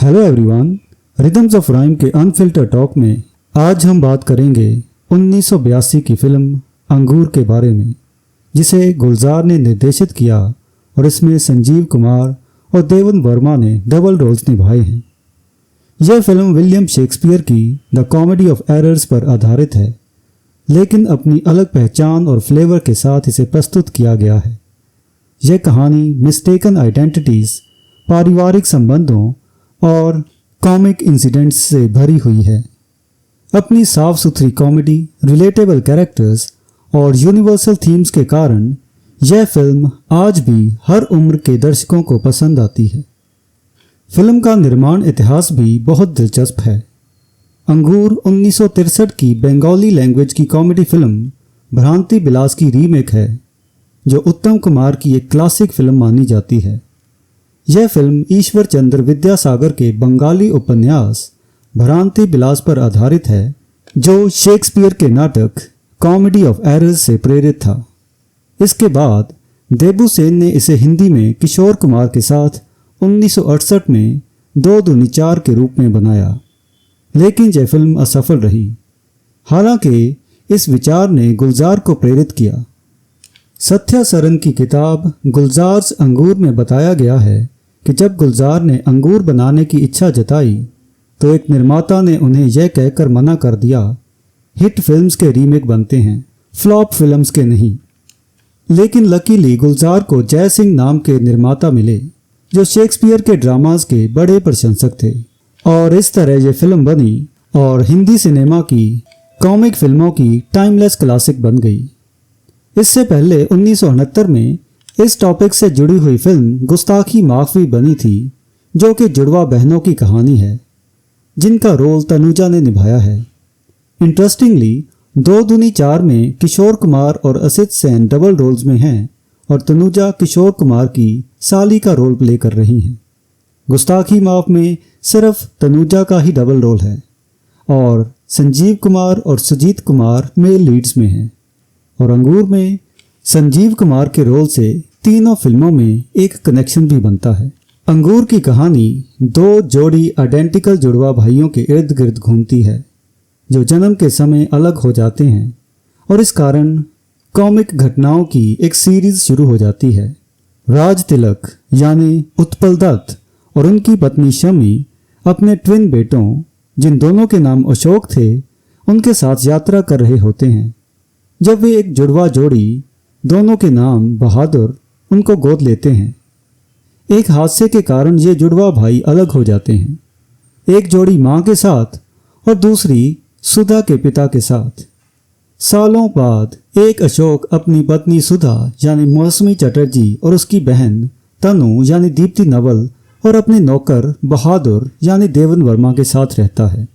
Hello everyone, rhythms of rhyme के unfilter talk में आज हम बात करेंगे 1982 की फिल्म अंगूर के बारे में, जिसे गुलजार ने निर्देशित किया और इसमें संजीव कुमार और देवन वर्मा ने डबल रोल्स निभाए हैं। यह फिल्म विलियम शेक्सपियर की द कॉमेडी ऑफ एरर्स पर आधारित है, लेकिन अपनी अलग पहचान और फ्लेवर के साथ इसे प्रस्तुत किया गया है। यह कहानी मिस्टेकन आइडेंटिटीज, पारिवारिक संबंधों और कॉमिक इंसिडेंट्स से भरी हुई है। अपनी साफ सुथरी कॉमेडी, रिलेटेबल कैरेक्टर्स और यूनिवर्सल थीम्स के कारण यह फिल्म आज भी हर उम्र के दर्शकों को पसंद आती है। फिल्म का निर्माण इतिहास भी बहुत दिलचस्प है। अंगूर 1963 की बंगाली लैंग्वेज की कॉमेडी फिल्म भ्रांति बिलास की रीमेक है, जो उत्तम कुमार की एक क्लासिक फिल्म मानी जाती है। यह फिल्म ईश्वर चंद्र विद्यासागर के बंगाली उपन्यास भ्रांति बिलास पर आधारित है, जो शेक्सपियर के नाटक कॉमेडी ऑफ एरर्स से प्रेरित था। इसके बाद देबू सेन ने इसे हिंदी में किशोर कुमार के साथ 1968 में 2 दूनी 4 के रूप में बनाया, लेकिन यह फिल्म असफल रही। हालांकि इस विचार ने गुलजार को प्रेरित किया। सत्या सरन की किताब गुलजार्स अंगूर में बताया गया है कि जब गुलजार ने अंगूर बनाने की इच्छा जताई तो एक निर्माता ने उन्हें यह कहकर मना कर दिया, हिट फिल्म्स के रीमेक बनते हैं, फ्लॉप फिल्म्स के नहीं। लेकिन लकीली गुलजार को जय सिंह नाम के निर्माता मिले, जो शेक्सपियर के ड्रामास के बड़े प्रशंसक थे, और इस तरह यह फिल्म बनी और हिंदी सिनेमा की कॉमिक फिल्मों की टाइमलेस क्लासिक बन गई। इससे पहले 1969 में इस टॉपिक से जुड़ी हुई फिल्म गुस्ताखी माफ भी बनी थी, जो कि जुड़वा बहनों की कहानी है, जिनका रोल तनुजा ने निभाया है। इंटरेस्टिंगली 2 दूनी 4 में किशोर कुमार और असित सेन डबल रोल्स में हैं और तनुजा किशोर कुमार की साली का रोल प्ले कर रही हैं। गुस्ताखी माफ में सिर्फ तनुजा का ही डबल रोल है और संजीव कुमार और सुजीत कुमार मेल लीड्स में हैं, और अंगूर में संजीव कुमार के रोल से तीनों फिल्मों में एक कनेक्शन भी बनता है। अंगूर की कहानी 2 जोड़ी आइडेंटिकल जुड़वा भाइयों के इर्द गिर्द घूमती है, जो जन्म के समय अलग हो जाते हैं, और इस कारण कॉमिक घटनाओं की एक सीरीज शुरू हो जाती है। राज तिलक यानी उत्पल दत्त और उनकी पत्नी शमी अपने ट्विन बेटों, जिन दोनों के नाम अशोक थे, उनके साथ यात्रा कर रहे होते हैं जब वे एक जुड़वा जोड़ी, दोनों के नाम बहादुर, उनको गोद लेते हैं। एक हादसे के कारण ये जुड़वा भाई अलग हो जाते हैं, एक जोड़ी मां के साथ और दूसरी सुधा के पिता के साथ। सालों बाद एक अशोक अपनी पत्नी सुधा यानी मौसमी चटर्जी और उसकी बहन तनु यानी दीप्ति नवल और अपने नौकर बहादुर यानी देवन वर्मा के साथ रहता है।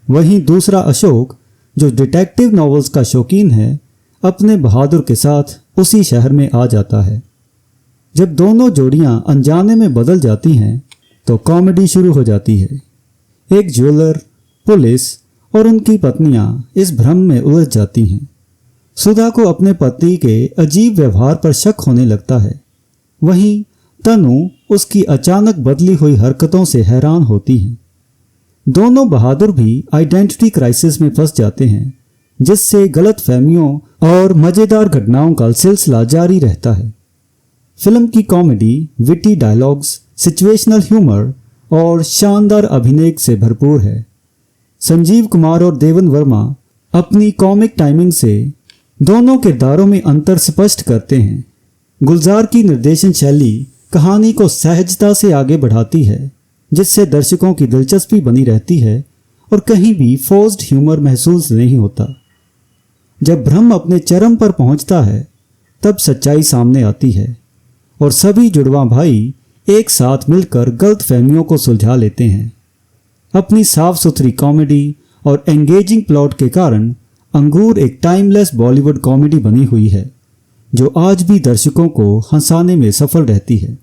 वहीं दूसरा अशोक, जो डिटेक्टिव नॉवेल्स का शौकीन है, अपने बहादुर के साथ उसी शहर में आ जाता है। जब दोनों जोड़ियां अनजाने में बदल जाती हैं तो कॉमेडी शुरू हो जाती है। एक ज्वेलर, पुलिस और उनकी पत्नियां इस भ्रम में उलझ जाती हैं। सुधा को अपने पति के अजीब व्यवहार पर शक होने लगता है। वहीं तनु उसकी अचानक बदली हुई हरकतों से हैरान होती हैं। दोनों बहादुर भी आइडेंटिटी क्राइसिस में फंस जाते हैं, जिससे गलत फहमियों और मजेदार घटनाओं का सिलसिला जारी रहता है। फिल्म की comedy witty dialogues, situational humour और शानदार अभिनय से भरपूर है। संजीव कुमार और देवन वर्मा अपनी कॉमिक टाइमिंग से दोनों किरदारों में अंतर स्पष्ट करते हैं। गुलजार की निर्देशन शैली कहानी को सहजता से आगे बढ़ाती है, जिससे दर्शकों की दिलचस्पी बनी रहती है और कहीं भी फोर्स्ड ह्यूमर महसूस नहीं होता। जब भ्रम अपने चरम पर पहुंचता है, तब सच्चाई सामने आती है और सभी जुड़वा भाई एक साथ मिलकर गलत फहमियों को सुलझा लेते हैं। अपनी साफ सुथरी कॉमेडी और एंगेजिंग प्लॉट के कारण अंगूर एक टाइमलेस बॉलीवुड कॉमेडी बनी हुई है, जो आज भी दर्शकों को हंसाने में सफल रहती है।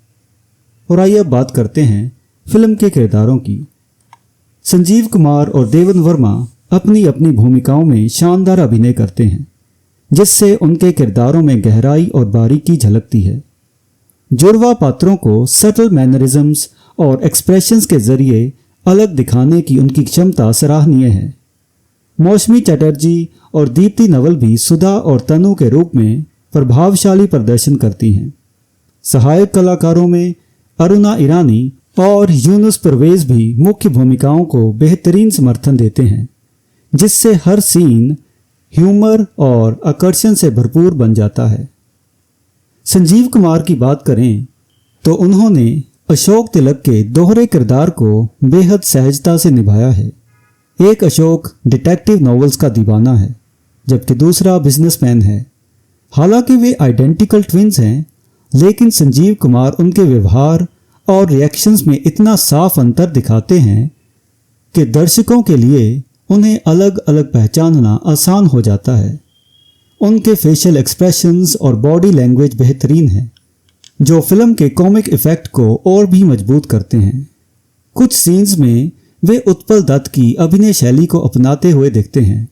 और आइए अब बात करते हैं फिल्म के किरदारों की। संजीव कुमार और देवन वर्मा अपनी अपनी भूमिकाओं में शानदार अभिनय करते हैं, जिससे उनके किरदारों में गहराई और बारीकी झलकती है। जुड़वा पात्रों को सटल मैनरिज्म्स और एक्सप्रेशंस के जरिए अलग दिखाने की उनकी क्षमता सराहनीय है। मौसमी चटर्जी और दीप्ति नवल भी सुधा और तनु के रूप में प्रभावशाली प्रदर्शन करती हैं। सहायक कलाकारों में अरुणा ईरानी और यूनुस परवेज भी मुख्य भूमिकाओं को बेहतरीन समर्थन देते हैं, जिससे हर सीन ह्यूमर और आकर्षण से भरपूर बन जाता है। संजीव कुमार की बात करें तो उन्होंने अशोक तिलक के दोहरे किरदार को बेहद सहजता से निभाया है। एक अशोक डिटेक्टिव नॉवेल्स का दीवाना है, जबकि दूसरा बिजनेसमैन है। हालांकि वे आइडेंटिकल ट्विन्स हैं, लेकिन संजीव कुमार उनके व्यवहार और रिएक्शंस में इतना साफ अंतर दिखाते हैं कि दर्शकों के लिए उन्हें अलग अलग पहचानना आसान हो जाता है। उनके फेशियल एक्सप्रेशंस और बॉडी लैंग्वेज बेहतरीन है, जो फिल्म के कॉमिक इफेक्ट को और भी मजबूत करते हैं। कुछ सीन्स में वे उत्पल दत्त की अभिनय शैली को अपनाते हुए दिखते हैं,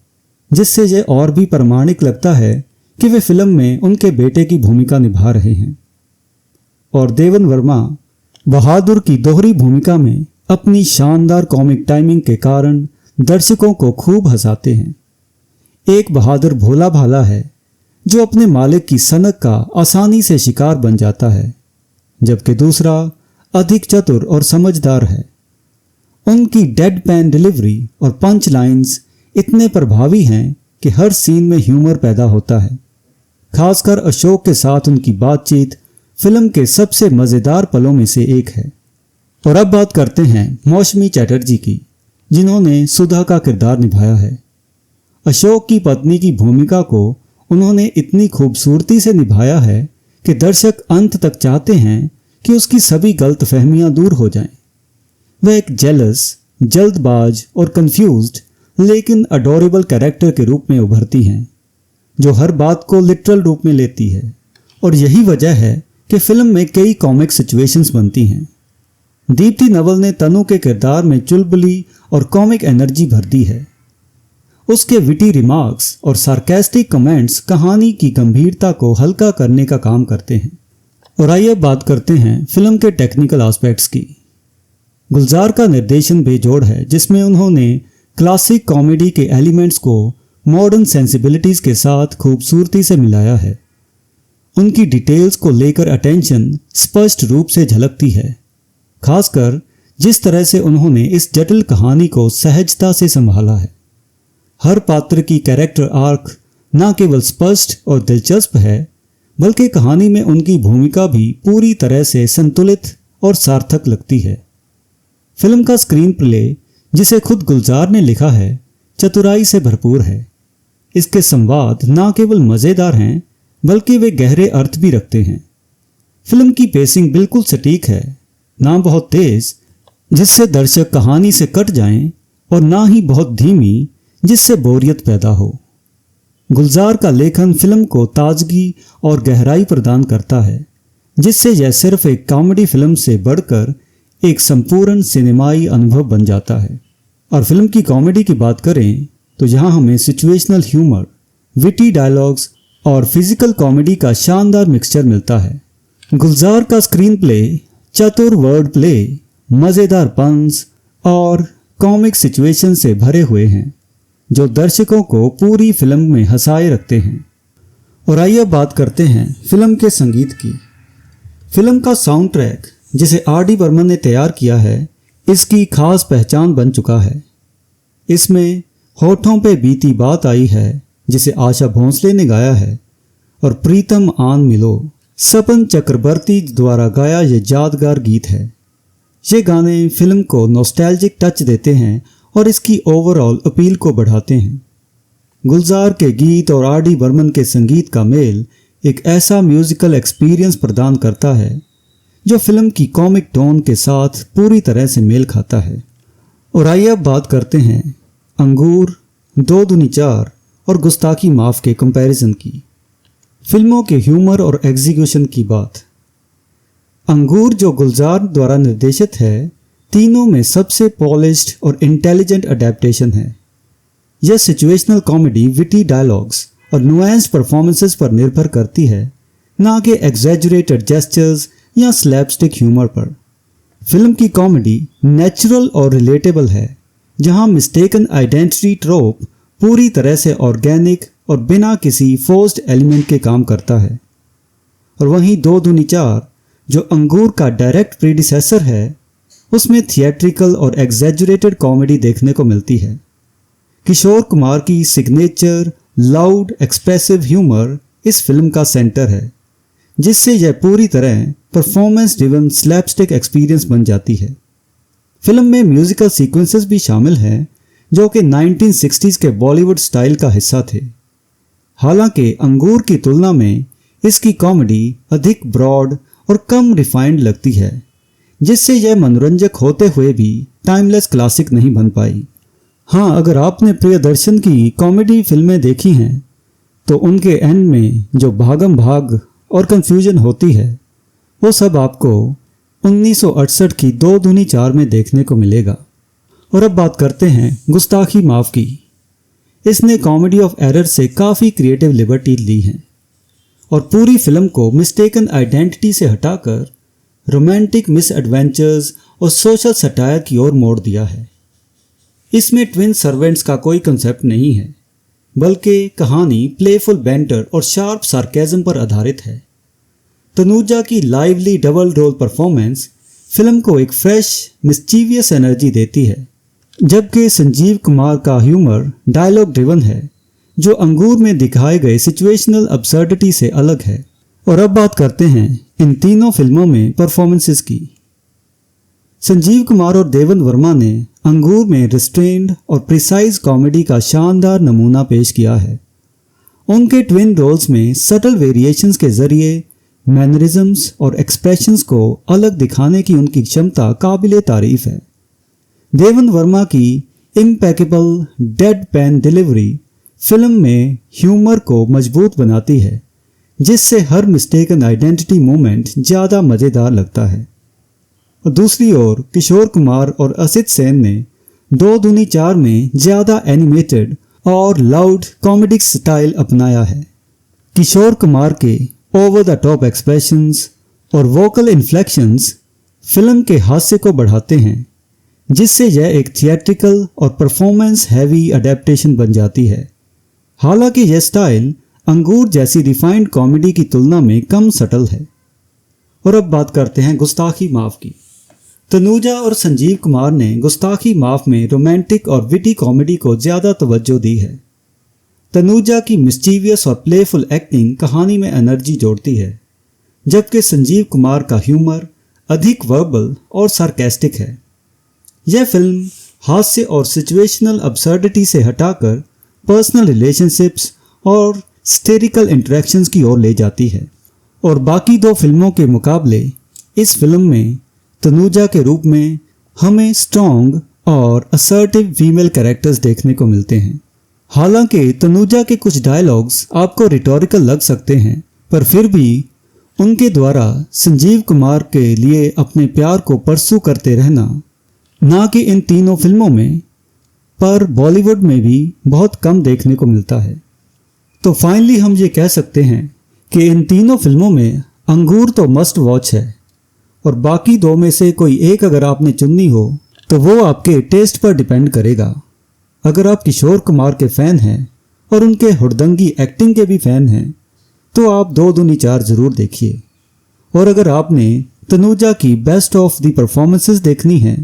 जिससे यह और भी प्रामाणिक लगता है कि वे फिल्म में उनके बेटे की भूमिका निभा रहे हैं। और देवन वर्मा बहादुर की दोहरी भूमिका में अपनी शानदार कॉमिक टाइमिंग के कारण दर्शकों को खूब हंसाते हैं। एक बहादुर भोला भाला है जो अपने मालिक की सनक का आसानी से शिकार बन जाता है, जबकि दूसरा अधिक चतुर और समझदार है। उनकी डेड पैन डिलीवरी और पंच लाइन्स इतने प्रभावी हैं कि हर सीन में ह्यूमर पैदा होता है। खासकर अशोक के साथ उनकी बातचीत फिल्म के सबसे मज़ेदार पलों में से एक है। और अब बात करते हैं मौसमी चटर्जी की, जिन्होंने सुधा का किरदार निभाया है। अशोक की पत्नी की भूमिका को उन्होंने इतनी खूबसूरती से निभाया है कि दर्शक अंत तक चाहते हैं कि उसकी सभी गलतफहमियां दूर हो जाएं। वह एक जेलस, जल्दबाज और कंफ्यूज्ड लेकिन अडोरेबल कैरेक्टर के रूप में उभरती हैं, जो हर बात को लिटरल रूप में लेती है। और यही वजह है कि फिल्म में कई कॉमिक सिचुएशंस बनती हैं। दीप्ति नवल ने तनु के किरदार में चुलबुली और कॉमिक एनर्जी भर दी है। उसके विटी रिमार्क्स और सार्केस्टिक कमेंट्स कहानी की गंभीरता को हल्का करने का काम करते हैं। और आइए बात करते हैं फिल्म के टेक्निकल एस्पेक्ट्स की। गुलजार का निर्देशन बेजोड़ है, जिसमें उन्होंने क्लासिक कॉमेडी के एलिमेंट्स को मॉडर्न सेंसिबिलिटीज़ के साथ खूबसूरती से मिलाया है। उनकी डिटेल्स को लेकर अटेंशन स्पष्ट रूप से झलकती है, खासकर जिस तरह से उन्होंने इस जटिल कहानी को सहजता से संभाला है। हर पात्र की कैरेक्टर आर्क न केवल स्पष्ट और दिलचस्प है, बल्कि कहानी में उनकी भूमिका भी पूरी तरह से संतुलित और सार्थक लगती है। फिल्म का स्क्रीन प्ले, जिसे खुद गुलजार ने लिखा है, चतुराई से भरपूर है। इसके संवाद न केवल मज़ेदार हैं, बल्कि वे गहरे अर्थ भी रखते हैं। फिल्म की पेसिंग बिल्कुल सटीक है, ना बहुत तेज जिससे दर्शक कहानी से कट जाएं, और ना ही बहुत धीमी जिससे बोरियत पैदा हो। गुलजार का लेखन फिल्म को ताजगी और गहराई प्रदान करता है, जिससे यह सिर्फ एक कॉमेडी फिल्म से बढ़कर एक संपूर्ण सिनेमाई अनुभव बन जाता है। और फिल्म की कॉमेडी की बात करें तो यहाँ हमें सिचुएशनल ह्यूमर, विटी डायलॉग्स और फिजिकल कॉमेडी का शानदार मिक्सचर मिलता है। गुलजार का स्क्रीन प्ले चतुर वर्ड प्ले, मज़ेदार पंस और कॉमिक सिचुएशन से भरे हुए हैं, जो दर्शकों को पूरी फिल्म में हंसाए रखते हैं। और आइए बात करते हैं फिल्म के संगीत की। फिल्म का साउंड ट्रैक, जिसे आर.डी. बर्मन ने तैयार किया है, इसकी खास पहचान बन चुका है। इसमें होठों पे बीती बात आई है, जिसे आशा भोंसले ने गाया है, और प्रीतम आन मिलो सपन चक्रवर्ती द्वारा गाया ये यादगार गीत है। ये गाने फिल्म को नॉस्टैल्जिक टच देते हैं और इसकी ओवरऑल अपील को बढ़ाते हैं। गुलजार के गीत और आर.डी. बर्मन के संगीत का मेल एक ऐसा म्यूजिकल एक्सपीरियंस प्रदान करता है जो फिल्म की कॉमिक टोन के साथ पूरी तरह से मेल खाता है। और आइए अब बात करते हैं अंगूर, 2 दूनी 4 और गुस्ताखी माफ़ के कंपैरिजन की। फिल्मों के ह्यूमर और एग्जीक्यूशन की बात। अंगूर, जो गुलजार द्वारा निर्देशित है, तीनों में सबसे पॉलिश्ड और इंटेलिजेंट अडेप्टेशन है। यह सिचुएशनल कॉमेडी, विटी डायलॉग्स और नुआंस्ड परफॉर्मेंसेस पर निर्भर करती है, ना कि एग्जैजुरेटेड जेस्चर्स या स्लैपस्टिक ह्यूमर पर। फिल्म की कॉमेडी नेचुरल और रिलेटेबल है, जहां मिस्टेकन आइडेंटिटी ट्रोप पूरी तरह से ऑर्गेनिक और बिना किसी फोर्स्ड एलिमेंट के काम करता है। और वहीं 2 दूनी 4 जो अंगूर का डायरेक्ट प्रीडिसेसर है, उसमें थिएट्रिकल और एग्जैजुरेटेड कॉमेडी देखने को मिलती है। किशोर कुमार की सिग्नेचर लाउड एक्सप्रेसिव ह्यूमर इस फिल्म का सेंटर है, जिससे यह पूरी तरह परफॉर्मेंस ड्रिवन स्लैपस्टिक एक्सपीरियंस बन जाती है। फिल्म में म्यूजिकल सीक्वेंसेस भी शामिल हैं जो कि 1960s के बॉलीवुड स्टाइल का हिस्सा थे। हालांकि अंगूर की तुलना में इसकी कॉमेडी अधिक ब्रॉड और कम रिफाइंड लगती है, जिससे यह मनोरंजक होते हुए भी टाइमलेस क्लासिक नहीं बन पाई। हाँ, अगर आपने प्रियदर्शन की कॉमेडी फिल्में देखी हैं तो उनके एंड में जो भागम भाग और कंफ्यूजन होती है, वो सब आपको 1968 की 2 दूनी 4 में देखने को मिलेगा। और अब बात करते हैं गुस्ताखी माफ की। इसने कॉमेडी ऑफ एरर से काफ़ी क्रिएटिव लिबर्टी ली है और पूरी फिल्म को मिस्टेकन आइडेंटिटी से हटाकर रोमांटिक मिस एडवेंचर्स और सोशल सटायर की ओर मोड़ दिया है। इसमें ट्विन सर्वेंट्स का कोई कंसेप्ट नहीं है, बल्कि कहानी प्लेफुल बैंटर और शार्प सार्केज़म पर आधारित है। तनुजा की lively double role performance film को एक फ्रेश मिस्चीवियस एनर्जी देती है, जबकि संजीव कुमार का ह्यूमर डायलॉग ड्रिवन है, जो अंगूर में दिखाए गए सिचुएशनल अब्सर्डिटी से अलग है। और अब बात करते हैं इन तीनों फिल्मों में परफॉर्मेंसेस की। संजीव कुमार और देवन वर्मा ने अंगूर में रिस्ट्रेन्ड और प्रिसाइज कॉमेडी का शानदार नमूना पेश किया है। उनके ट्विन रोल्स में सटल वेरिएशंस के जरिए मैनरिज्म्स और एक्सप्रेशंस को अलग दिखाने की उनकी क्षमता काबिले तारीफ है। देवन वर्मा की impeccable dead pan delivery film में ह्यूमर को मजबूत बनाती है, जिससे हर मिस्टेकन आइडेंटिटी मोमेंट ज़्यादा मज़ेदार लगता है। और दूसरी ओर किशोर कुमार और असित सेन ने 2 दूनी 4 में ज़्यादा एनिमेटेड और लाउड कॉमेडिक स्टाइल अपनाया है। किशोर कुमार के ओवर द टॉप एक्सप्रेशंस और वोकल इन्फ्लेक्शंस फिल्म के हास्य को बढ़ाते हैं, जिससे यह एक थिएट्रिकल और परफॉर्मेंस हैवी अडेप्टेशन बन जाती है। हालांकि यह स्टाइल अंगूर जैसी रिफाइंड कॉमेडी की तुलना में कम सटल है। और अब बात करते हैं गुस्ताखी माफ की। तनुजा और संजीव कुमार ने गुस्ताखी माफ में रोमांटिक और विटी कॉमेडी को ज़्यादा तवज्जो दी है। तनुजा की मिस्चीवियस और प्लेफुल एक्टिंग कहानी में एनर्जी जोड़ती है, जबकि संजीव कुमार का ह्यूमर अधिक वर्बल और सार्केस्टिक है। यह फिल्म हास्य और सिचुएशनल अब्सर्डिटी से हटाकर पर्सनल रिलेशनशिप्स और स्टेरिकल इंटरेक्शंस की ओर ले जाती है। और बाकी 2 फिल्मों के मुकाबले इस फिल्म में तनुजा के रूप में हमें स्ट्रॉन्ग और असर्टिव फीमेल कैरेक्टर्स देखने को मिलते हैं। हालांकि तनुजा के कुछ डायलॉग्स आपको रिटोरिकल लग सकते हैं, पर फिर भी उनके द्वारा संजीव कुमार के लिए अपने प्यार को परसू करते रहना ना कि इन तीनों फिल्मों में, पर बॉलीवुड में भी बहुत कम देखने को मिलता है। तो फाइनली हम ये कह सकते हैं कि इन तीनों फिल्मों में अंगूर तो मस्ट वॉच है, और बाकी 2 में से कोई एक अगर आपने चुननी हो तो वो आपके टेस्ट पर डिपेंड करेगा। अगर आप किशोर कुमार के फ़ैन हैं और उनके हुड़दंगी एक्टिंग के भी फ़ैन हैं तो आप 2 दूनी 4 ज़रूर देखिए। और अगर आपने तनुजा की बेस्ट ऑफ द परफॉर्मेंसेस देखनी है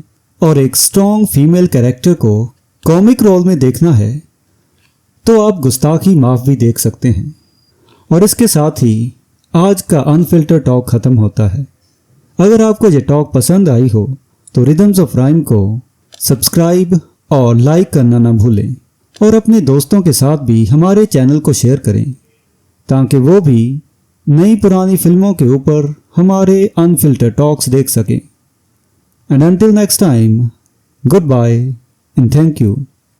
और एक स्ट्रॉन्ग फीमेल कैरेक्टर को कॉमिक रोल में देखना है तो आप गुस्ताखी माफ भी देख सकते हैं। और इसके साथ ही आज का अनफिल्टर टॉक ख़त्म होता है। अगर आपको ये टॉक पसंद आई हो तो रिदम्स ऑफ राइम को सब्सक्राइब और लाइक करना ना भूलें, और अपने दोस्तों के साथ भी हमारे चैनल को शेयर करें ताकि वो भी नई पुरानी फिल्मों के ऊपर हमारे अनफिल्टर टॉक्स देख सकें। And until next time, goodbye and thank you.